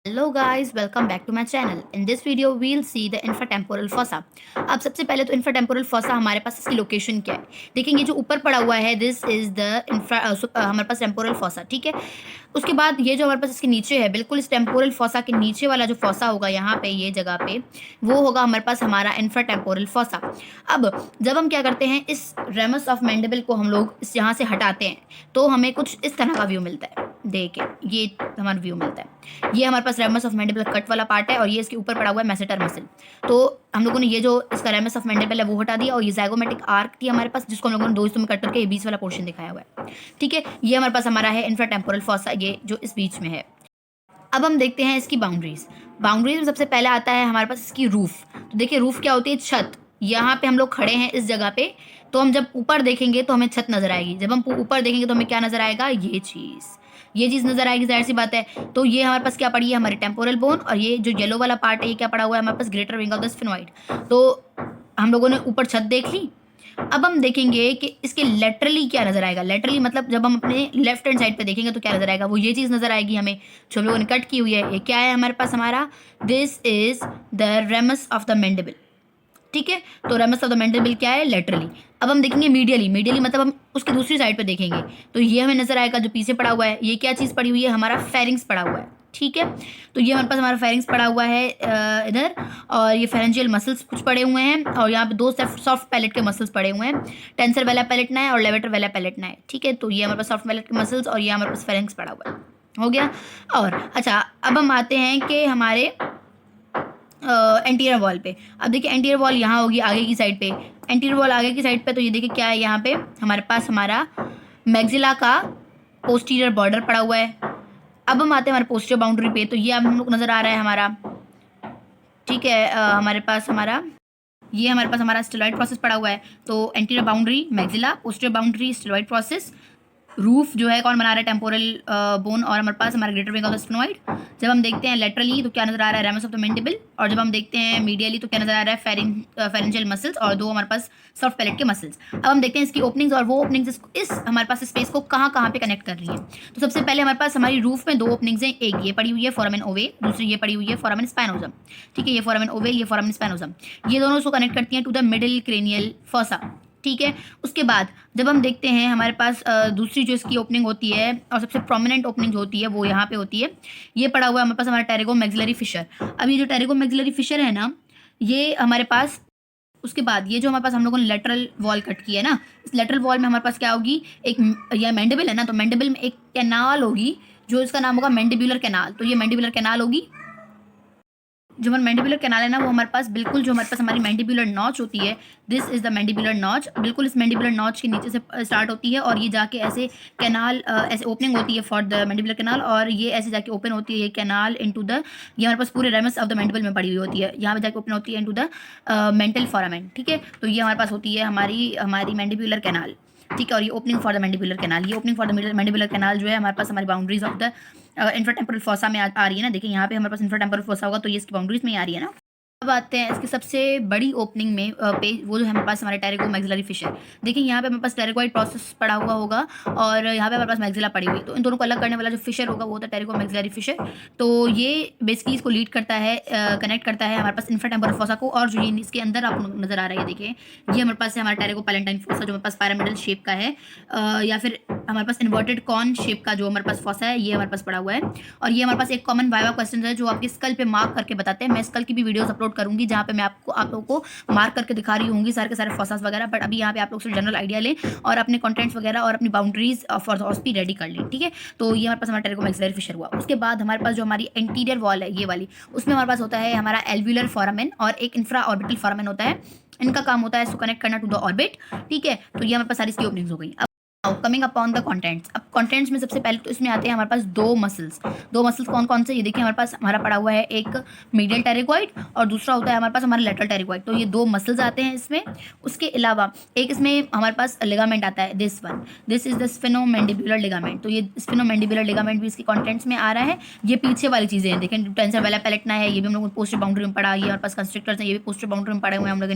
Hello guys, welcome back to my channel. In this video we'll see the infratemporal fossa. अब सबसे पहले तो इंफ्राटेम्पोरल fossa हमारे पास इसकी लोकेशन क्या है देखेंगे। जो ऊपर पड़ा हुआ है दिस इज द हमारे पास टेम्पोरल फॉसा, ठीक है। उसके बाद ये जो हमारे पास इसके नीचे है, बिल्कुल इस टेम्पोरल फॉसा के नीचे वाला जो फॉसा होगा यहाँ पे, ये जगह पे, वो होगा हमारे पास हमारा इंफ्राटेम्पोरल फॉसा। अब जब हम क्या करते हैं, इस रेमस ऑफ मैंडिबल को हम लोग इस यहाँ से हटाते हैं तो हमें कुछ इस तरह का व्यू मिलता है। देखें, ये हमारा व्यू मिलता है। ये हमारे पास रेमस ऑफ मैंडिबल कट वाला पार्ट है और ये इसके ऊपर पड़ा हुआ है मैसेटर मसल। तो हम लोगों ने ये जो इसका रेमस ऑफ मैंडिबल है वो हटा दिया और ये ज़ाइगोमेटिक आर्क थी हमारे पास, जिसको हम लोगों ने दो हिस्सों में कट करके ये बीच वाला पोर्शन दिखाया हुआ है, ठीक है। ये हमारे पास हमारा है इंफ्राटेम्पोरल फॉसा, ये जो इस बीच में है। अब हम देखते हैं इसकी बाउंड्रीज। बाउंड्रीज में सबसे पहले आता है हमारे पास इसकी रूफ। तो देखिए, रूफ क्या होती है? छत। यहाँ पे हम लोग खड़े हैं इस जगह पे, तो हम जब ऊपर देखेंगे तो हमें छत नजर आएगी। जब हम ऊपर देखेंगे तो हमें क्या नजर आएगा? ये चीज नजर आएगी, जाहिर सी बात है। तो ये हमारे पास क्या पड़ी है? हमारी टेम्पोरल बोन। और ये जो येलो वाला पार्ट है, ये क्या पड़ा हुआ है हमारे पास? Greater wing of the sphenoid. तो हम लोगों ने ऊपर छत देख ली। अब हम देखेंगे कि इसके लेटरली क्या नजर आएगा। लेटरली मतलब जब हम अपने लेफ्ट हैंड साइड पे देखेंगे तो क्या नजर आएगा? वो ये चीज नजर आएगी हमें जो हम लोगों ने कट की हुई है। ये क्या है हमारे पास? हमारा this is the ramus of the mandible, ठीक है। तो रेमस ऑफ द मैंडिबल क्या है? लेटरली। अब हम देखेंगे मीडियली। मीडियली मतलब हम उसकी दूसरी साइड पे देखेंगे तो ये हमें नजर आएगा जो पीछे पड़ा हुआ है। ये क्या चीज पड़ी हुई है? हमारा फेरिंग्स पड़ा हुआ है, ठीक है। तो ये हमारे पास हमारा फेरिंग्स पड़ा हुआ है इधर। और ये फेरेंजियल मसल्स कुछ पड़े हुए हैं और यहाँ पे दो सॉफ्ट पैलेट के मसल्स पड़े हुए हैं। टेंसर वेला पैलेटना है और लेवेटर वेला पैलेटना है, ठीक है। तो ये हमारे पास सॉफ्ट पैलेट के मसल्स और ये हमारे पास फेरिंग्स पड़ा हुआ है, हो गया। और अच्छा, अब हम आते हैं कि हमारे एंटीरियर वॉल पे। अब देखिए, एंटीरियर वॉल यहाँ होगी आगे की साइड पे। एंटीरियर वॉल आगे की साइड पे, तो ये देखिए क्या है यहाँ पे हमारे पास? हमारा मैग्जिला का पोस्टीरियर बॉर्डर पड़ा हुआ है। अब हम आते हैं हमारे पोस्टीरियर बाउंड्री पे। तो ये हम लोग नज़र आ रहा है हमारा, ठीक है। हमारे पास हमारा स्टेरॉइड प्रोसेस पड़ा हुआ है। तो anterior boundary maxilla, posterior boundary steroid process. Roof जो है कौन बना रहा है? टेम्पोरल बोन और हमारे पास हमारा greater wing of the sphenoid. जब हम देखते हैं लेटरली तो क्या नजर आ रहा है? Ramus of the mandible. और जब हम देखते हैं मीडियली तो क्या नजर आ रहा है? फेरेंजियल मसल्स और दो हमारे पास सॉफ्ट पैलेट के मसल्स। अब हम देखते हैं इसकी ओपनिंग्स और वो ओपनिंग्स इस हमारे पास स्पेस को कहाँ कहाँ पे कनेक्ट कर रही हैं। तो सबसे पहले हमारे पास हमारी रूफ में दो ओपनिंग्स हैं। एक ये पड़ी हुई है फोरामेन ओवे, दूसरी ये पड़ी हुई है फोरामेन स्पाइनोजम, ठीक है। ये फोरामेन ओवे, ये फोरामेन स्पाइनोजम, ये दोनों उसको कनेक्ट करती हैं to the middle cranial fossa, ठीक है। उसके बाद जब हम देखते हैं हमारे पास दूसरी जो इसकी ओपनिंग होती है और सबसे प्रोमिनेंट ओपनिंग जो होती है वो यहाँ पे होती है। ये पड़ा हुआ है हमारे पास हमारा टेरिगो मैक्सिलरी फिशर। अब ये जो टेरिगो मैक्सिलरी फिशर है ना, ये हमारे पास, उसके बाद ये जो हमारे पास हम लोगों ने लेटरल वॉल कट की है ना, इस लेटरल वॉल में हमारे पास क्या होगी? एक यह मैंडिबल है ना, तो मैंडिबल में एक कैनाल होगी जो इसका नाम होगा मैंडिबुलर कैनाल। तो ये मैंडिबुलर कैनाल होगी। जो हमारा मैंडिबुलर कैनाल है ना, वो हमारे पास बिल्कुल जो हमारे पास हमारी मैंडिबुलर नॉच होती है, this is the mandibular notch. बिल्कुल इस मैंडिबुलर नॉच के नीचे से स्टार्ट होती है और ये जाके ऐसे कैनाल, ऐसे ओपनिंग होती है फॉर द मैंडिबुलर कैनाल और ये ऐसे जाके ओपन होती है ये कैनाल इनटू द, ये हमारे पास पूरे रेमस ऑफ द मैंडिबल में पड़ी हुई होती है। यहाँ पे जाके ओपन होती है इनटू द मेंटल फोरामेन, ठीक है। तो ये हमारे पास होती है हमारी हमारी मैंडिबुलर कैनाल, ठीक है। और ये opening for the mandibular canal, ये opening for the mandibular canal जो है हमारे पास हमारी boundaries of the infratemporal fossa में आ रही है ना। देखिए यहाँ पे हमारे पास इंफ्राटेम्पोरल फॉसा होगा तो ये इसकी बाउंड्रीज में ही आ रही है ना। अब आते हैं इसकी सबसे बड़ी ओपनिंग में पेज, वो जो हमारे पास हमारे टेरिगो मैक्सिलरी फिश है। देखिए यहाँ पे हमारे पास टेरिगोइड प्रोसेस पड़ा हुआ होगा और यहाँ पे हमारे पास मैक्सिला पड़ी हुई। तो इन दोनों को अलग करने वाला जो फिशर होगा वो होता है टेरिगो मैक्सिलरी फिशर। तो ये बेसिकली इसको लीड करता है, कनेक्ट करता है हमारे पास इंफ्राटेम्पोरल फॉसा को। और जो ये इसके अंदर आपको नजर आ रहा है, देखिए ये हमारे पास है हमारा टेरिगो पैलेंटाइन फॉसा जो हमारे पास पैरामिडल शेप का है, या फिर हमारे पास इन्वर्टेड कॉर्न शेप का जो हमारे पास फॉसा है, ये हमारे पास पड़ा हुआ है। और ये हमारे पास एक कॉमन वाइवा क्वेश्चन है जो आपके स्कल पे मार्क करके बताते हैं। मैं स्कल की भी वीडियोस अपलोड करूंगी जहाँ पे मैं आप लोगों को मार्क करके दिखा रही होंगी सारे के सारे फॉसास वगैरह। बट अभी यहाँ पे आप लोग सिर्फ जनरल आइडिया लें और अपने कंटेंट्स वगैरह और अपनी बाउंड्रीज फॉर द हॉस्पी रेडी कर लें, ठीक है। तो ये हमारे पास हमारा टेरिगो मैक्सिलरी फिशर हुआ। उसके बाद हमारे पास जो हमारी इंटीरियर वॉल है ये वाली, उसमें हमारे पास होता है हमारा एल्व्यूलर फोरामेन और एक इंफ्रा ऑर्बिटल फोरामेन होता है। इनका काम होता है इसको कनेक्ट करना टू द ऑर्बिट, ठीक है। तो ये हमारे पास सारी इसकी ओपनिंग्स हो गई। Coming upon the contents. अब कंटेंट्स में सबसे पहले तो इसमें आते हैं हमारे पास दो मसल्स। दो मसल्स कौन कौन से? ये देखिए हमारे पास हमारा पड़ा हुआ है एक मीडियल टेरिगोइड और दूसरा होता है हमारे पास हमारा लेटरल टेरिगोइड। तो ये दो मसल्स आते हैं इसमें। उसके अलावा एक इसमें हमारे पास लिगामेंट आता है, दिस इज द स्फेनोमैंडिबुलर लिगामेंट। तो ये स्फेनोमैंडिबुलर लिगामेंट भी इसके कंटेंट्स में आ रहा है। ये पीछे वाली चीजें हैं, देखें टेंसर वेला पैलेटना है, ये भी हम लोग पोस्टर बाउंड्री में पड़ा। ये हमारे पास कंस्ट्रक्टर्स हैं, ये भी पोस्टर बाउंड्री में पड़े हुए हैं हम लोग।